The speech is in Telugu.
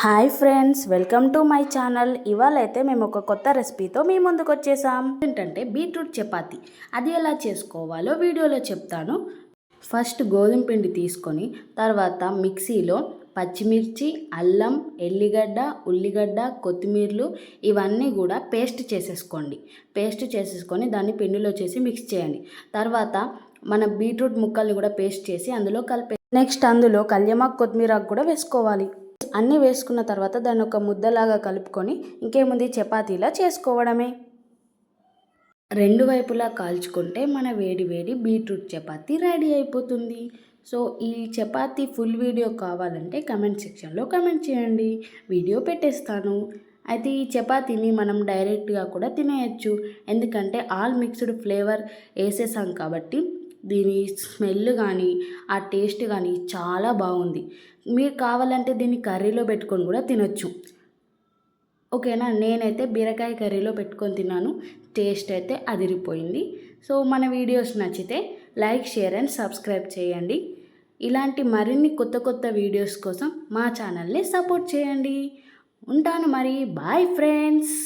Hi friends, welcome to my channel. ఇవాళ అయితే మేము ఒక కొత్త రెసిపీతో మీ ముందుకు వచ్చేసాం. ఏంటంటే బీట్రూట్ చపాతి. అది ఎలా చేసుకోవాలో వీడియోలో చెప్తాను. ఫస్ట్ గోధుమ పిండి తీసుకొని తర్వాత మిక్సీలో పచ్చిమిర్చి, అల్లం, ఎల్లిగడ్డ, ఉల్లిగడ్డ, కొత్తిమీరలు ఇవన్నీ కూడా పేస్ట్ చేసేసుకోండి. పేస్ట్ చేసేసుకొని దాన్ని పిండిలో చేసి మిక్స్ చేయండి. తర్వాత మన బీట్రూట్ ముక్కల్ని కూడా పేస్ట్ చేసి అందులో కలిపే నెక్స్ట్ అందులో కల్యమాకు, కొత్తిమీరాకు కూడా వేసుకోవాలి. అన్నీ వేసుకున్న తర్వాత దాన్ని ఒక ముద్దలాగా కలుపుకొని ఇంకేముంది చపాతీలా చేసుకోవడమే. రెండు వైపులా కాల్చుకుంటే మన వేడి వేడి బీట్రూట్ చపాతీ రెడీ అయిపోతుంది. సో ఈ చపాతీ ఫుల్ వీడియో కావాలంటే కమెంట్ సెక్షన్లో కమెంట్ చేయండి, వీడియో పెట్టేస్తాను. అయితే ఈ చపాతీని మనం డైరెక్ట్గా కూడా తినేయచ్చు, ఎందుకంటే ఆల్ మిక్స్డ్ ఫ్లేవర్ వేసేసాం కాబట్టి దీని స్మెల్ కానీ ఆ టేస్ట్ కానీ చాలా బాగుంది. మీరు కావాలంటే దీన్ని కర్రీలో పెట్టుకొని కూడా తినొచ్చు. ఓకేనా, నేనైతే బీరకాయ కర్రీలో పెట్టుకొని తిన్నాను. టేస్ట్ అయితే అదిరిపోయింది. సో మన వీడియోస్ నచ్చితే లైక్, షేర్ అండ్ సబ్స్క్రైబ్ చేయండి. ఇలాంటి మరిన్ని కొత్త కొత్త వీడియోస్ కోసం మా ఛానల్ని సపోర్ట్ చేయండి. ఉంటాను మరి, బాయ్ ఫ్రెండ్స్.